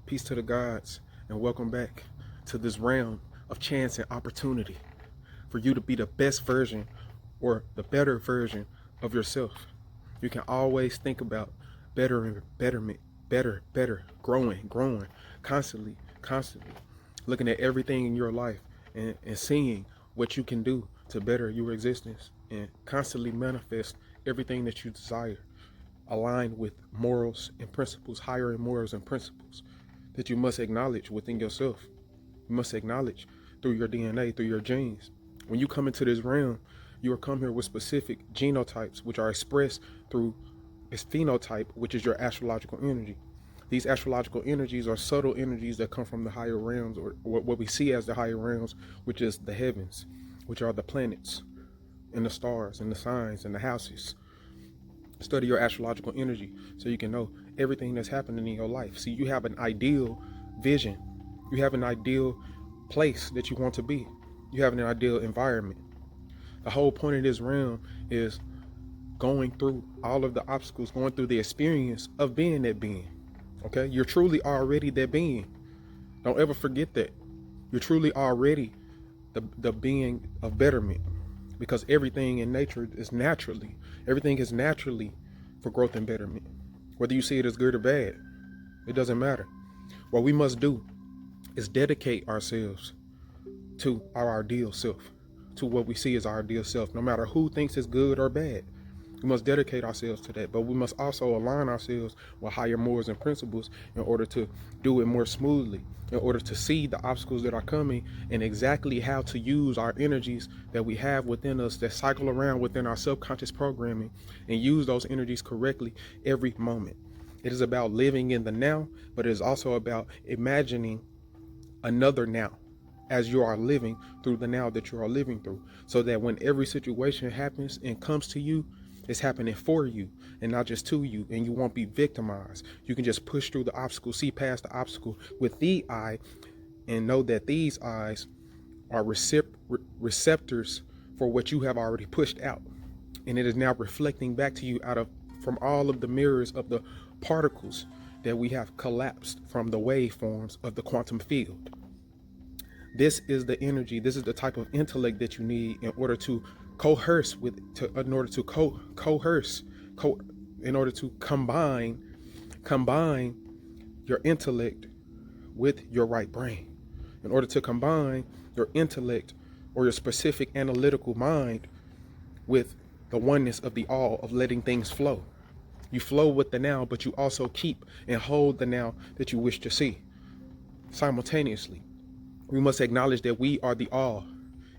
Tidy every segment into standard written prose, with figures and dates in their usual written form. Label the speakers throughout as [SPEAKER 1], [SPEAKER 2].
[SPEAKER 1] Peace to the gods, and welcome back to this realm of chance and opportunity for you to be the best version or the better version of yourself. You can always think about better and betterment, better, growing, constantly, looking at everything in your life and seeing what you can do to better your existence and constantly manifest everything that you desire, aligned with morals and principles, higher morals and principles that you must acknowledge within yourself. You must acknowledge through your DNA, through your genes. When you come into this realm, you will come here with specific genotypes, which are expressed through its phenotype, which is your astrological energy. These astrological energies are subtle energies that come from the higher realms, or what we see as the higher realms, which is the heavens, which are the planets and the stars and the signs and the houses. Study your astrological energy so you can know everything that's happening in your life. See, you have an ideal vision. You have an ideal place that you want to be. You have an ideal environment. The whole point of this realm is going through all of the obstacles, going through the experience of being that being. Okay? You're truly already that being. Don't ever forget that. You're truly already the being of betterment, because everything in nature is everything is naturally for growth and betterment. Whether you see it as good or bad, it doesn't matter. What we must do is dedicate ourselves to our ideal self, to what we see as our ideal self, no matter who thinks it's good or bad. We must dedicate ourselves to that, but we must also align ourselves with higher morals and principles in order to do it more smoothly, in order to see the obstacles that are coming and exactly how to use our energies that we have within us that cycle around within our subconscious programming and use those energies correctly every moment. It is about living in the now, but it is also about imagining another now as you are living through the now that you are living through, so that when every situation happens and comes to you, it's happening for you and not just to you, and you won't be victimized. You can just push through the obstacle, see past the obstacle with the eye, and know that these eyes are receptors for what you have already pushed out, and it is now reflecting back to you from all of the mirrors of the particles that we have collapsed from the waveforms of the quantum field. This is the energy, this is the type of intellect that you need in order to coerce with, in order to combine your intellect with your right brain. In order to combine your intellect or your specific analytical mind with the oneness of the all, of letting things flow. You flow with the now, but you also keep and hold the now that you wish to see. Simultaneously, we must acknowledge that we are the all,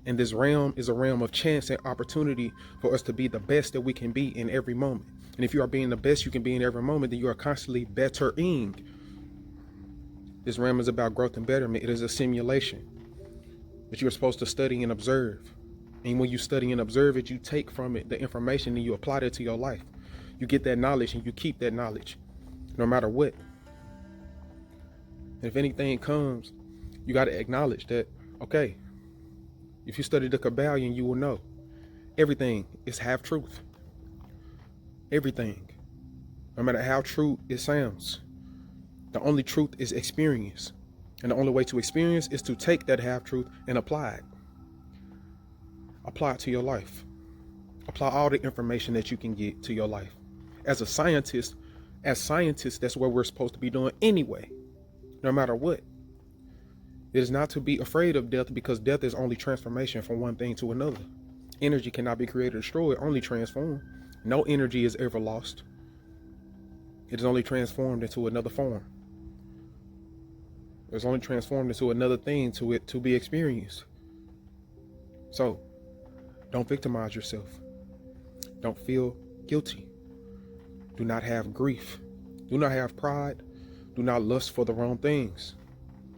[SPEAKER 1] and this realm is a realm of chance and opportunity for us to be the best that we can be in every moment. And if you are being the best you can be in every moment, then you are constantly bettering. This realm is about growth and betterment. It is a simulation that you're supposed to study and observe. And when you study and observe it, you take from it the information and you apply it to your life. You get that knowledge and you keep that knowledge no matter what. And if anything comes, you got to acknowledge that, okay, if you study the Kabbalion, you will know everything is half truth. Everything, no matter how true it sounds, the only truth is experience. And the only way to experience is to take that half truth and apply it. Apply it to your life. Apply all the information that you can get to your life. As scientists, that's what we're supposed to be doing anyway, no matter what. It is not to be afraid of death, because death is only transformation from one thing to another. Energy cannot be created or destroyed, only transformed. No energy is ever lost. It is only transformed into another form. It's only transformed into another thing to be experienced. So, don't victimize yourself. Don't feel guilty. Do not have grief. Do not have pride. Do not lust for the wrong things.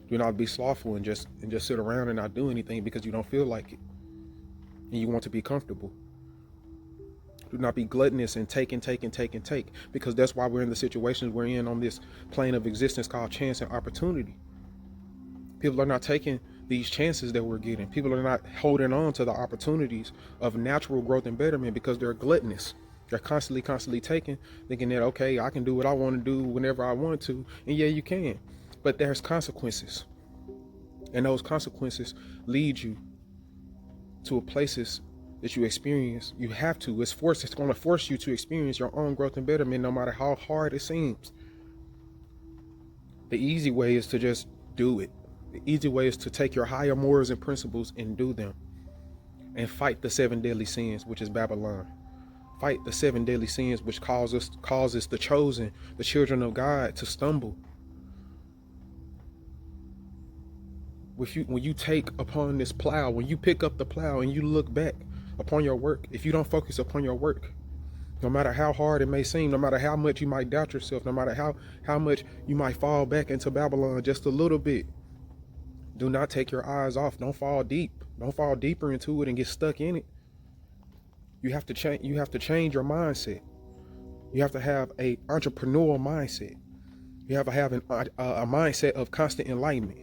[SPEAKER 1] Do not be slothful and just sit around and not do anything because you don't feel like it and you want to be comfortable. Do not be gluttonous and take, because that's why we're in the situations we're in on this plane of existence called chance and opportunity. People are not taking these chances that we're getting. People are not holding on to the opportunities of natural growth and betterment because they're gluttonous. They're constantly taking, thinking that, okay, I can do what I want to do whenever I want to. And yeah, you can. But there's consequences. And those consequences lead you to places that you experience. You have to. It's going to force you to experience your own growth and betterment, no matter how hard it seems. The easy way is to just do it. The easy way is to take your higher morals and principles and do them. And fight the 7 deadly sins, which is Babylon. Fight the 7 deadly sins, which causes the chosen, the children of God, to stumble. When you take upon this plow, when you pick up the plow and you look back upon your work, if you don't focus upon your work, no matter how hard it may seem, no matter how much you might doubt yourself, no matter how much you might fall back into Babylon just a little bit, do not take your eyes off. Don't fall deep. Don't fall deeper into it and get stuck in it. You have to change. You have to change your mindset. You have to have a entrepreneurial mindset. You have to have a mindset of constant enlightenment.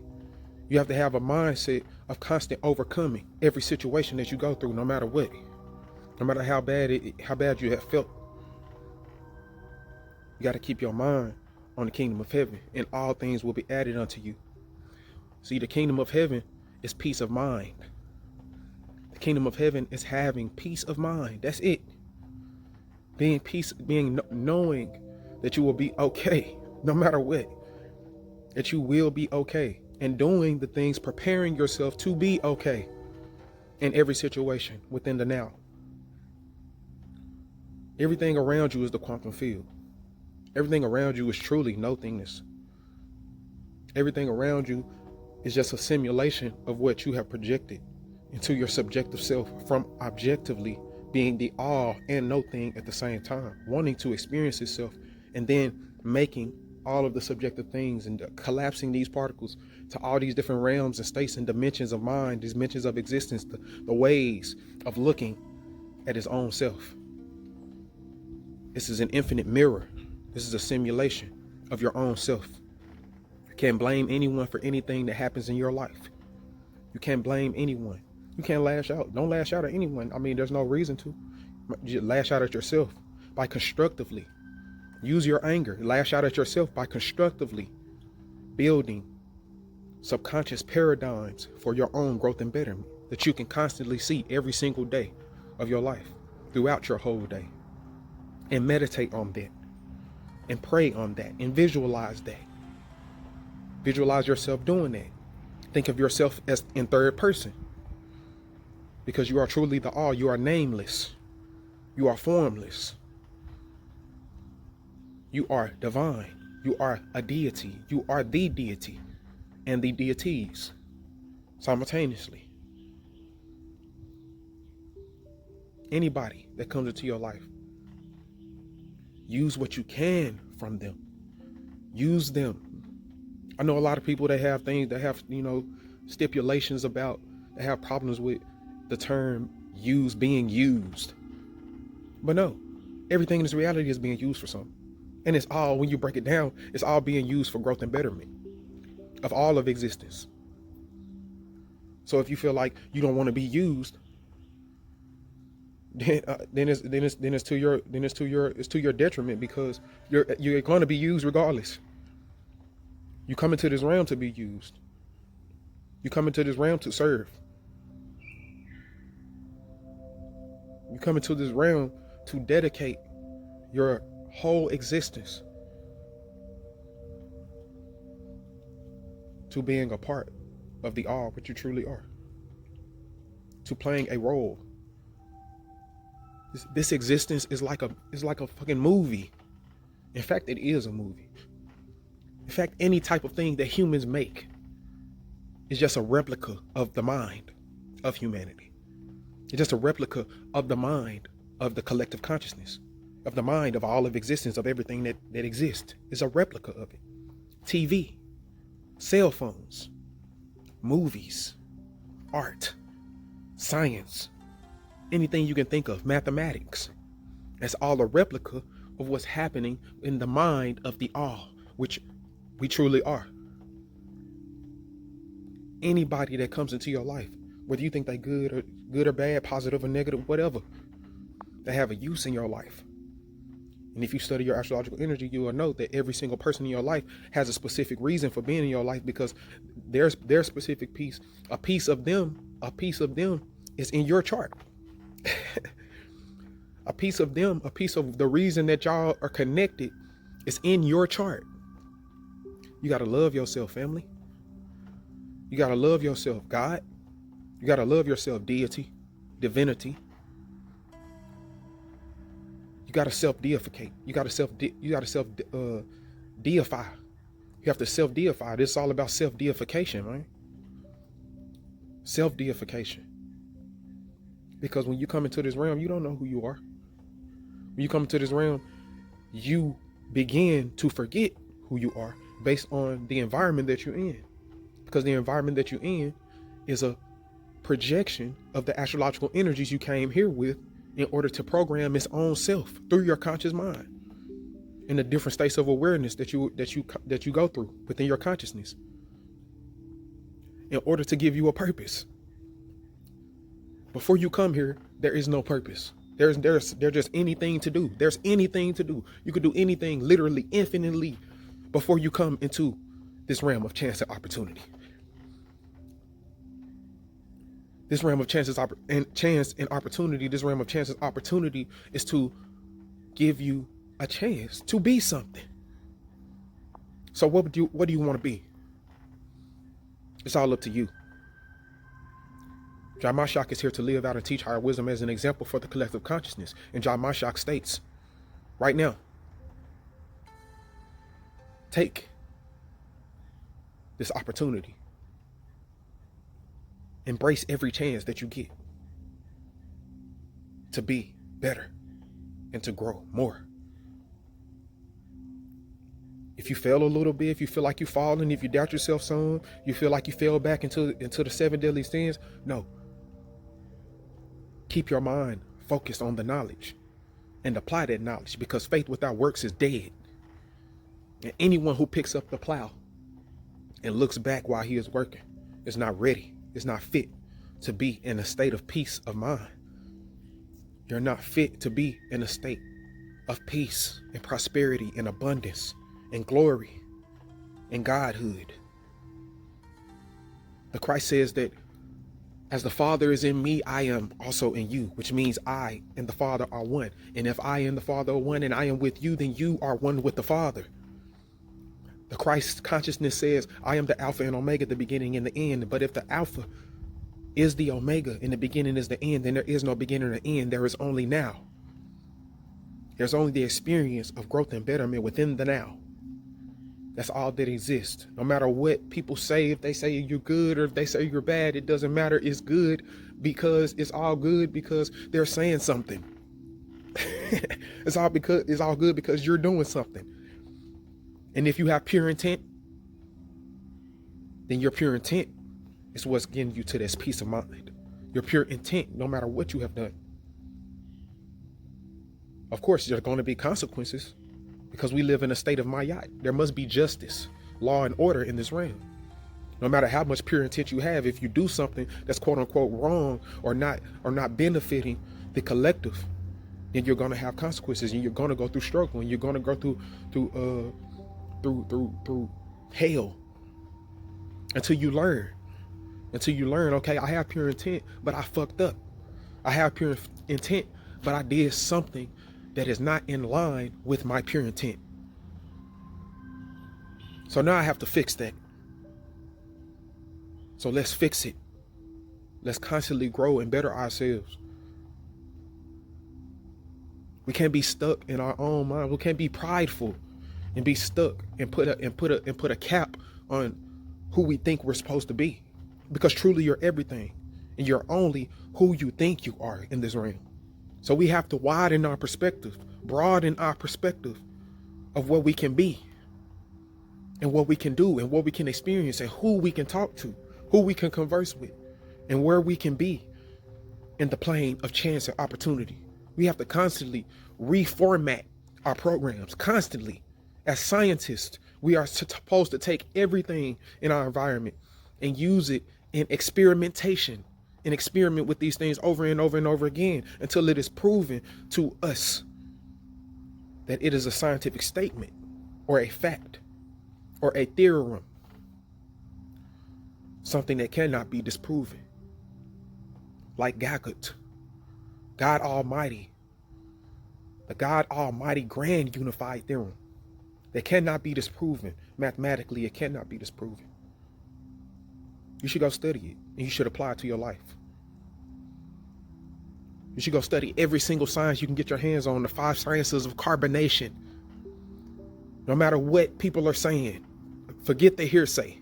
[SPEAKER 1] You have to have a mindset of constant overcoming every situation that you go through, no matter what, no matter how bad you have felt. You got to keep your mind on the kingdom of heaven, and all things will be added unto you. See, the kingdom of heaven is peace of mind. The kingdom of heaven is having peace of mind. That's it. Knowing that you will be okay, no matter what, that you will be okay. And doing the things, preparing yourself to be okay in every situation within the now. Everything around you is the quantum field. Everything around you is truly nothingness. Everything around you is just a simulation of what you have projected into your subjective self from objectively being the all and no thing at the same time, wanting to experience itself and then making all of the subjective things and collapsing these particles to all these different realms and states and dimensions of mind, these dimensions of existence, the ways of looking at his own self. This is an infinite mirror. This is a simulation of your own self. You can't blame anyone for anything that happens in your life. You can't blame anyone. You can't lash out. Don't lash out at anyone. I mean, there's no reason to. You lash out at yourself by constructively. Use your anger. Lash out at yourself by constructively building subconscious paradigms for your own growth and betterment that you can constantly see every single day of your life, throughout your whole day. And meditate on that. And pray on that. And visualize that. Visualize yourself doing that. Think of yourself as in third person. Because you are truly the all. You are nameless. You are formless. You are divine. You are a deity. You are the deity and the deities simultaneously. Anybody that comes into your life, use what you can from them. Use them. I know a lot of people that have things that have, stipulations about, that have problems with the term being used. But no, everything in this reality is being used for something. And it's all, when you break it down, it's all being used for growth and betterment of all of existence. So if you feel like you don't want to be used, then it's to your detriment, because you're going to be used regardless. You come into this realm to be used. You come into this realm to serve. You come into this realm to dedicate your whole existence to being a part of the all, what you truly are, to playing a role. This existence is like a fucking movie. In fact, it is a movie. In fact, any type of thing that humans make is just a replica of the mind of humanity. It's just a replica of the mind of the collective consciousness, of the mind of all of existence, of everything that exists. It's a replica of it. TV, cell phones, movies, art, science, anything you can think of, mathematics. That's all a replica of what's happening in the mind of the all, which we truly are. Anybody that comes into your life, whether you think they're good or bad, positive or negative, whatever, they have a use in your life. And if you study your astrological energy, you will know that every single person in your life has a specific reason for being in your life, because their specific piece, a piece of them is in your chart. A piece of them, a piece of the reason that y'all are connected is in your chart. You got to love yourself, family. You got to love yourself, God. You got to love yourself, deity, divinity. You got to self-deificate. You got to deify. You have to self-deify. This is all about self-deification, right? Self-deification. Because when you come into this realm, you don't know who you are. When you come into this realm, you begin to forget who you are based on the environment that you're in. Because the environment that you're in is a projection of the astrological energies you came here with in order to program its own self through your conscious mind in the different states of awareness that you go through within your consciousness in order to give you a purpose. Before you come here, there is no purpose. There's just anything to do. There's anything to do. You could do anything, literally, infinitely, before you come into this realm of chance and opportunity. This realm of chance and opportunity. This realm of chance and opportunity is to give you a chance to be something. So what do you want to be? It's all up to you. JAH MASHIAC is here to live out and teach higher wisdom as an example for the collective consciousness. And JAH MASHIAC states, right now, take this opportunity. Embrace every chance that you get to be better and to grow more. If you fail a little bit, if you feel like you're falling, if you doubt yourself some, you feel like you fell back into the 7 deadly sins, no. Keep your mind focused on the knowledge and apply that knowledge, because faith without works is dead. And anyone who picks up the plow and looks back while he is working is not ready, is not fit to be in a state of peace of mind. You're not fit to be in a state of peace and prosperity and abundance and glory and godhood. The Christ says that as the Father is in me, I am also in you, which means I and the Father are one. And if I and the Father are one and I am with you, then you are one with the Father. The Christ consciousness says, I am the Alpha and Omega, the beginning and the end. But if the Alpha is the Omega and the beginning is the end, then there is no beginning or end. There is only now. There's only the experience of growth and betterment within the now. That's all that exists. No matter what people say, if they say you're good or if they say you're bad, it doesn't matter. It's good because it's all good because they're saying something. It's all good because you're doing something. And if you have pure intent, then your pure intent is what's getting you to this peace of mind. Your pure intent, no matter what you have done. Of course, there are going to be consequences because we live in a state of Mayat. There must be justice, law, and order in this realm. No matter how much pure intent you have, if you do something that's quote unquote wrong or not benefiting the collective, then you're going to have consequences and you're going to go through struggle and you're going to go through hell until you learn. Okay, I have pure intent, but I fucked up. I have pure intent, but I did something that is not in line with my pure intent. So now I have to fix that. So let's fix it. Let's constantly grow and better ourselves. We can't be stuck in our own mind. We can't be prideful and be stuck and put a cap on who we think we're supposed to be. Because truly you're everything. And you're only who you think you are in this realm. So we have to widen our perspective, broaden our perspective of what we can be and what we can do and what we can experience and who we can talk to, who we can converse with, and where we can be in the plane of chance and opportunity. We have to constantly reformat our programs, constantly. As scientists, we are supposed to take everything in our environment and use it in experimentation and experiment with these things over and over and over again until it is proven to us that it is a scientific statement or a fact or a theorem, something that cannot be disproven. Like Gagut, God Almighty, the God Almighty grand unified theorem that cannot be disproven. Mathematically, it cannot be disproven. You should go study it, and you should apply it to your life. You should go study every single science you can get your hands on, the 5 sciences of carbonation. No matter what people are saying, forget the hearsay.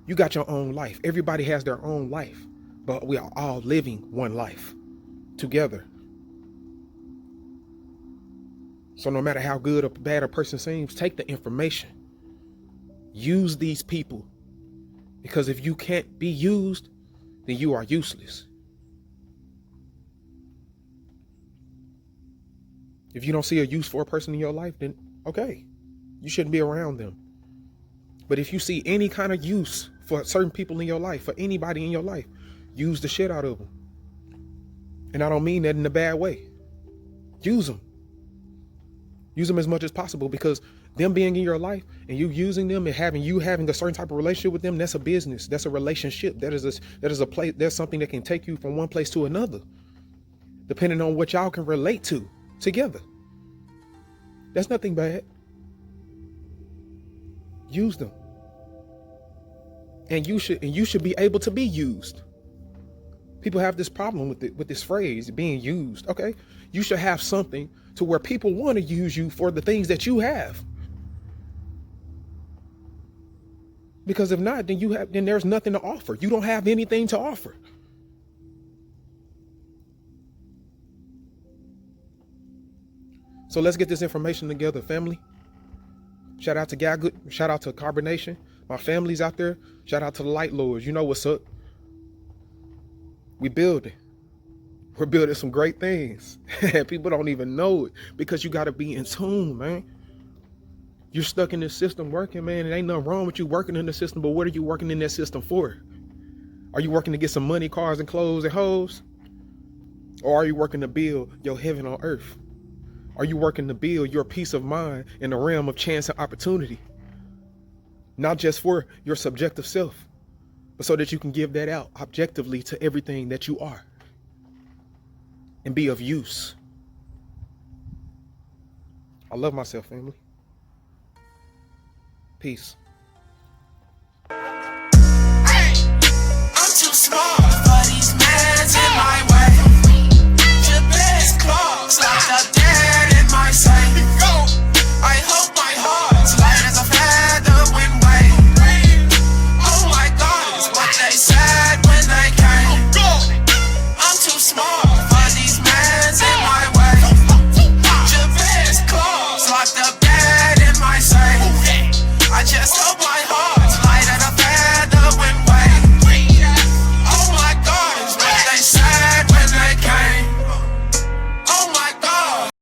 [SPEAKER 1] You got your own life. Everybody has their own life, but we are all living one life together. So no matter how good or bad a person seems, take the information. Use these people. Because if you can't be used, then you are useless. If you don't see a use for a person in your life, then okay, you shouldn't be around them. But if you see any kind of use for certain people in your life, for anybody in your life, use the shit out of them. And I don't mean that in a bad way. Use them. Use them as much as possible, because them being in your life and you using them and having a certain type of relationship with them, that's a business. That's a relationship. That is a place. That's something that can take you from one place to another, depending on what y'all can relate to together. That's nothing bad. Use them. And you should be able to be used. People have this problem with this phrase, being used. Okay, you should have something to where people want to use you for the things that you have. Because if not, then there's nothing to offer. You don't have anything to offer. So let's get this information together, family. Shout out to Gagut. Shout out to Carbonation. My family's out there. Shout out to the Light Lords. You know what's up. We're building some great things. People don't even know it, because you got to be in tune, man. You're stuck in this system working, man. It ain't nothing wrong with you working in the system, but what are you working in that system for? Are you working to get some money, cars, and clothes, and hoes? Or are you working to build your heaven on earth? Are you working to build your peace of mind in the realm of chance and opportunity? Not just for your subjective self, but so that you can give that out objectively to everything that you are and be of use. I love myself, family. Peace.